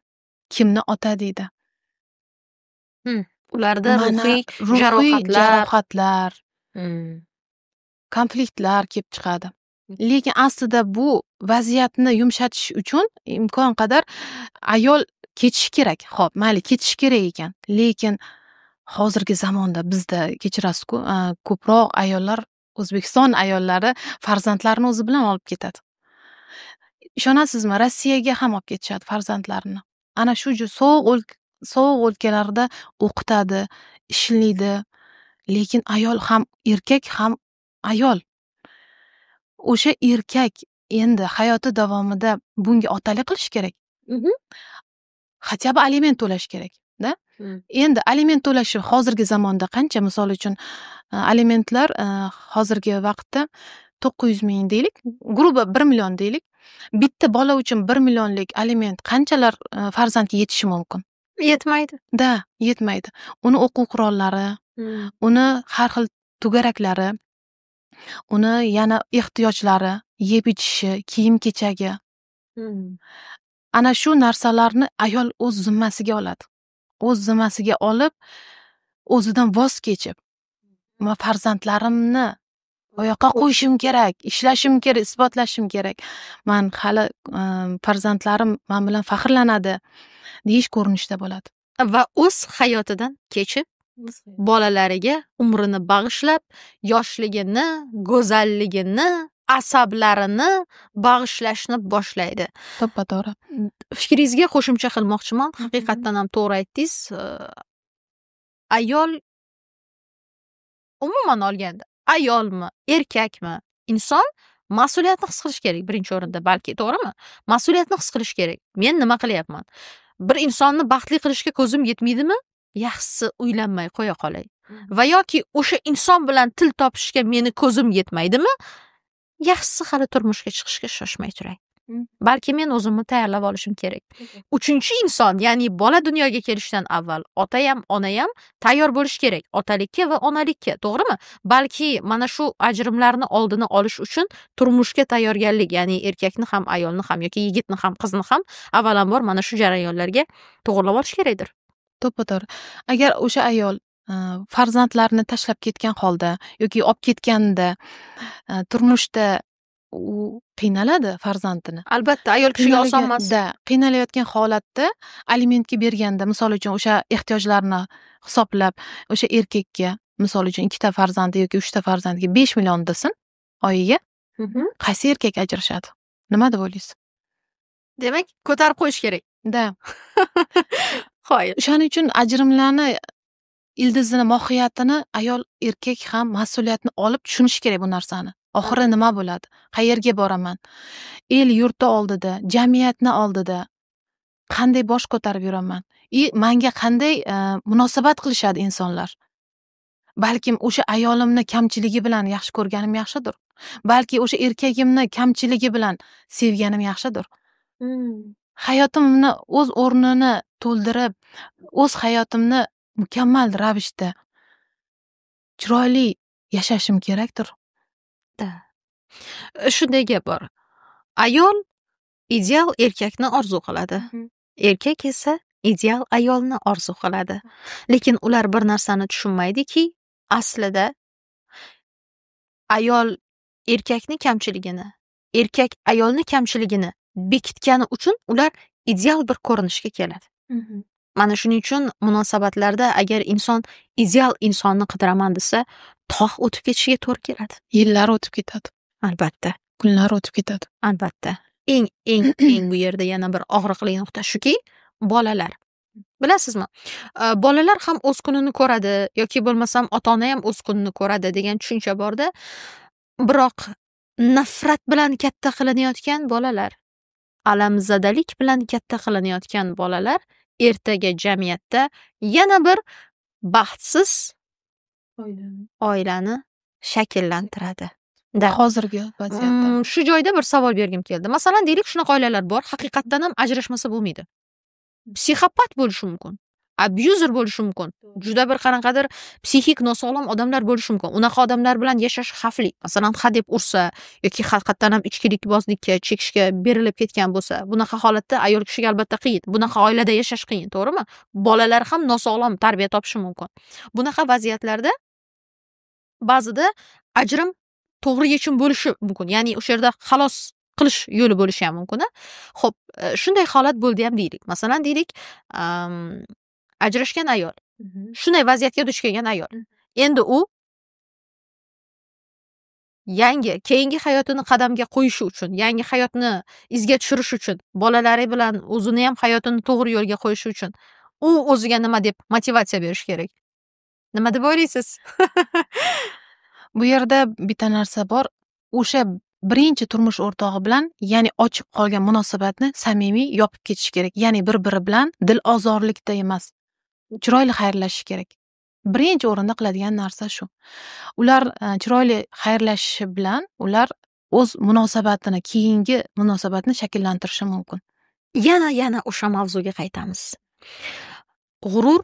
Kimni ota deydi? Ularda ruhiy jarohatlar, konfliktlar kelib chiqadi. Lekin aslida bu vaziyatni yumshatish uchun imkon qadar ayol ketishi kerak. Xo'p, mayli, ketishi kerak ekan. Lekin hozirgi zamonda bizda kechirasiz-ku, ko'proq ayollar, O'zbekiston ayollari farzandlarini o'zi bilan olib ketadi. Ishonasizmi, Rossiyaga ham olib ketishadi farzandlarini. Ana shu sovuq o'lkalarda o'qitadi, ishlaydi. Lekin ayol ham erkak ham ayol. O'sha erkak endi hayoti davomida bunga otalik qilish kerak. Хотя бы aliment to'lash kerak, da? Endi aliment to'lashi hozirgi zamonda qancha? Misol uchun alimentlar hozirgi vaqtda 900 ming deylik, grubo 1 million deylik. Bitta bola uchun 1 millionlik aliment qanchalar farzandga yetishi mumkin? Yetmaydi. Da, yetmaydi. Uni o'quv qurollari, uni har xil tugaraklari, uni yana ehtiyojlari, yeb ichishi, kiyim-kechagi. Ana shu narsalarni ayol o'z zimmasiga oladi. O'z zimmasiga olib, o'zidan voz kechib, "Men farzandlarimni oyoqqa qo'yishim kerak, ishlashim kerak, isbotlashim kerak. Men hali farzandlarim men bilan faxrlanadi" deyish ko'rinishda bo'ladi. Va o'z hayotidan kechib, bolalariga umrini bag'ishlab, yoshligini, go'zalligini, asablarini bag'ishlashni boshlaydi. To'ppa-to'g'ri. Fikringizga qo'shimcha qilmoqchiman. Haqiqatdan ham to'g'ri aytdingiz. Ayol umuman olganda, ayolmi, erkakmi, inson mas'uliyatni his qilish kerak birinchi o'rinda, balki, to'g'rimi? Mas'uliyatni his qilish kerak. Men nima qilyapman? Bir insonni baxtli qilishga ko'zim yetmaydimi? Yaxshisi uylanmay qo'ya qolay. Va yoki o'sha inson bilan til topishga meni ko'zim yetmaydimi? Yaxshisi hali turmushga chiqishga shoshmay turay. Balki men o'zimni tayyorlab olishim kerak. Uchinchi inson, ya'ni bola dunyoga kelishdan avval ota ham, ona ham tayyor bo'lish kerak otalikka va onalikka, to'g'rimi? Balki mana shu ajrimlarni oldini olish uchun turmushga tayyorgarlik, ya'ni erkakni ham, ayolni ham yoki yigitni ham, qizni ham avvalambor mana shu jarayonlarga to'g'rilab olish kerakdir. To'ppa-to'g'ri. Agar o'sha ayol farzandlarini tashlab ketgan holda yoki olib ketganda turmushda u qiynaladi farzandini. Albatta, ayol kishiga oson emas. Qiynalayotgan holatda alimentga berganda, misol uchun o'sha ehtiyojlarni hisoblab, o'sha erkakka, misol uchun 2 ta farzandi yoki 3 ta farzandiga 5 million desin oyiga, qaysi erkak ajrashadi? Nima deb o'ylaysiz? Demak, ko'tarib qo'yish kerak. Qoyil. O'shaning uchun ajrimlarni ildizini, mohiyatini ayol, erkak ham mas'uliyatni olib tushunishi kerak bu narsani. Oxiri nima bo'ladi? Qayerga boraman? El yurti oldida, jamiyatni oldida qanday bosh ko'tarib yuraman? Menga qanday munosabat qilishadi insonlar? Balkim o'sha ayolimni kamchiligi bilan yaxshi ko'rganim yaxshidir. Balki o'sha erkagimni kamchiligi bilan sevganim yaxshidir. Hayotimni o'z o'rnini to'ldirib, o'z hayotimni mukammal ravishda chiroyli yashashim kerakdir. Shunday gap bor. Ayol ideal erkakni orzu qiladi. Erkak esa ideal ayolni orzu qiladi. Lekin ular bir narsani tushunmaydiki, aslida ayol erkakni kamchiligini, erkak ayolni kamchiligini bekitgani uchun ular ideal bir ko'rinishga keladi. Mana shuning uchun munosabatlarda agar inson ideal insonni qidiraman desa, tog' o'tib ketishiga to'g'ri keladi. Yillar o'tib ketadi. Albatta. Kunlar o'tib ketadi. Albatta. Eng bu yerda yana bir og'riqli nuqta shuki, bolalar. Bilasizmi? Bolalar ham o'z kunini ko'radi yoki bo'lmasam ota-ona ham o'z kunini ko'radi degan tushuncha borda. Biroq nafrat bilan katta qilinayotgan bolalar, alamzadalik bilan katta qilinayotgan bolalar ertaga jamiyatda yana bir baxtsiz oilani shakllantiradi. Hozirgi vaziyatda. Shu joyda bir savol bergim keldi. Masalan, deylik, shunaqa oilalar bor, haqiqatdan ham ajrashmasa bo'lmaydi. Psixopat bo'lishi mumkin. Abuzer bo'lishi mumkin. Juda bir qanaqadir psixik nosog'lom odamlar bo'lishi mumkin. Unaqa odamlar bilan yashash xavfli. Masalan, hadeb ursa yoki haqiqatdan ham ichkilikbozlikka, chekishga berilib ketgan bo'lsa, bunaqa holatda ayol kishiga albatta qiyin. Bunaqa oilada yashash qiyin, to'g'rimi? Bolalar ham nosog'lom tarbiya topishi mumkin. Bunaqa vaziyatlarda ba'zida ajrim to'g'ri yechim bo'lishi mumkin. Ya'ni o'sha yerda xalos qilish yo'li bo'lishi ham mumkin. Xo'p, shunday holat bo'ldi ham deylik. Masalan, deylik, ajrashgan ayol, shunday vaziyatga duch kelgan ayol. Endi u keyingi hayotini qadamga qo'yishi uchun, yangi hayotni izga tushirish uchun, bolalari bilan o'zini ham hayotini to'g'ri yo'lga qo'yishi uchun u o'ziga nima deb motivatsiya berish kerak? Nima deb o'ylaysiz? Bu yerda bitta narsa bor. O'sha birinchi turmush o'rtog'i bilan, ya'ni ochiq qolgan munosabatni samimiy yopib ketish kerak. Ya'ni bir-biri bilan dil ozorlikda emas, chiroyli xayrlashish kerak. Birinchi o'rinda qiladigan narsa shu. Ular chiroyli xayrlashishi bilan ular o'z munosabatini, keyingi munosabatni shakllantirishi mumkin. Yana o'sha mavzuga qaytamiz. G'urur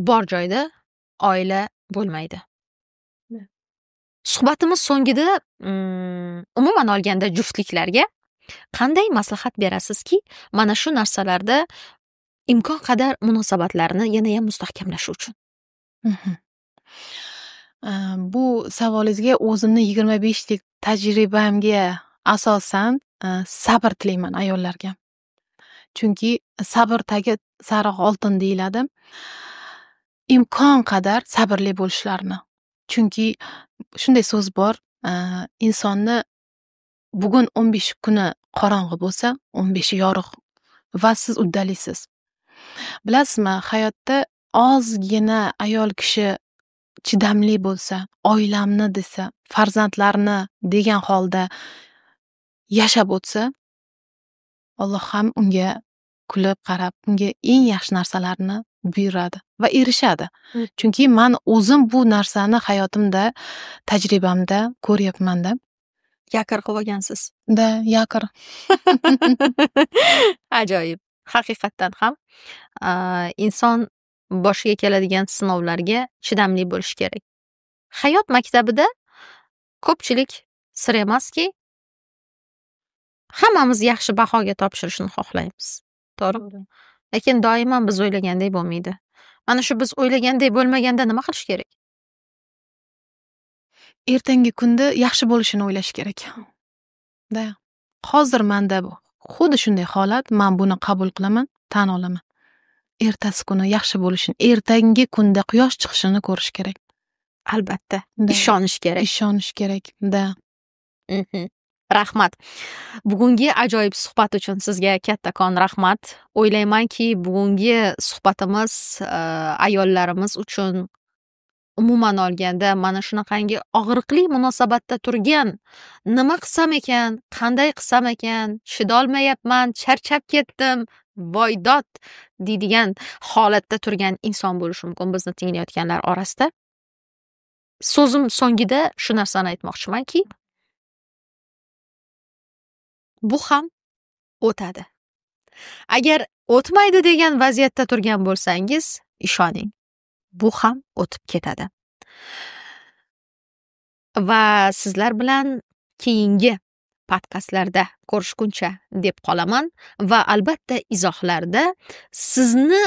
bor joyda oila bo'lmaydi. Suhbatimiz so'ngida umuman olganda juftliklarga qanday maslahat berasizki, mana shu narsalarda imkon qadar munosabatlarni yana ham mustahkamlash uchun? Bu savolingizga o'zimni 25 yillik tajribamga asosan sabr tilayman ayollarga. Chunki sabr tagi sariq oltin deyiladi. Imkon qadar sabrli bo'lishlarini. Chunki shunday so'z bor, insonni bugun 15 kuni qorong'i bo'lsa, 15 yorug' va siz uddalisiz. Bilasizmi, hayotda ozgina ayol kishi chidamli bo'lsa, oilamni desa, farzandlarni degan holda yashab o'tsa, Alloh ham unga kulib qarab, unga eng yaxshi narsalarni buyuradi va erishadi. Chunki men o'zim bu narsani hayotimda, tajribamda ko'ryapman-da. Yakir qilib olgansiz. Yakir. Ajoyib. Haqiqatdan ham inson boshiga keladigan sinovlarga chidamli bo'lish kerak. Hayot maktabida ko'pchilik sir emaski, hammamiz yaxshi bahoga topshirishni xohlaymiz. To'g'ri? Lekin doimo biz o'ylagandek bo'lmaydi. Mana shu biz o'ylagandek bo'lmaganda nima qilish kerak? Ertangi kunda yaxshi bo'lishini o'ylash kerak. Da. Hozir menda xuddi shunday holat, men buni qabul qilaman, tan olaman. Ertasi kuni yaxshi bo'lishini, ertangi kunda quyosh chiqishini ko'rish kerak. Albatta, Da. ishonish kerak. Ishonish kerak. Da. Rahmat. Bugungi ajoyib suhbat uchun sizga kattakon rahmat. O'ylaymanki, bugungi suhbatimiz ayollarimiz uchun umuman olganda mana shunaqangi og'riqli munosabatda turgan, nima qilsam ekan, qanday qilsam ekan, chidolmayapman, charchab ketdim, voydod deydigan holatda turgan inson bo'lishi mumkin bizni tinglayotganlar orasida. So'zim so'ngida shu narsani aytmoqchimanki, bu ham o'tadi. Agar o'tmaydi degan vaziyatda turgan bo'lsangiz, ishoning, bu ham o'tib ketadi. Va sizlar bilan keyingi podkastlarda ko'rishguncha deb qolaman va albatta izohlarda sizni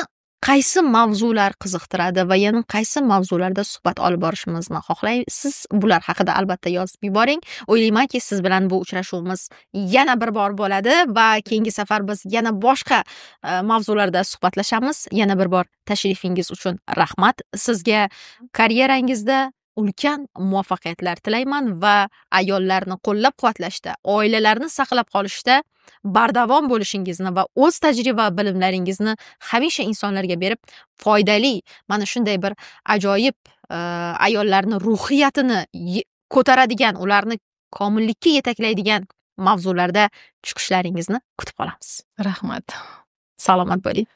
qaysi mavzular qiziqtiradi va yana qaysi mavzularda suhbat olib borishimizni xohlaysiz, bular haqida albatta yozib yuboring. O'ylaymanki, siz bilan bu uchrashuvimiz yana bir bor bo'ladi va keyingi safar biz yana boshqa mavzularda suhbatlashamiz. Yana bir bor tashrifingiz uchun rahmat. Sizga karyerangizda ulkan muvaffaqiyatlar tilayman va ayollarni qo'llab-quvvatlashda, oilalarni saqlab qolishda bardavom bo'lishingizni va o'z tajriba va bilimlaringizni hamisha insonlarga berib, foydali mana shunday bir ajoyib ayollarni ruhiyatini ko'taradigan, ularni komillikka yetaklaydigan mavzularda chiqishlaringizni kutib qolamiz. Rahmat. Salomat bo'ling.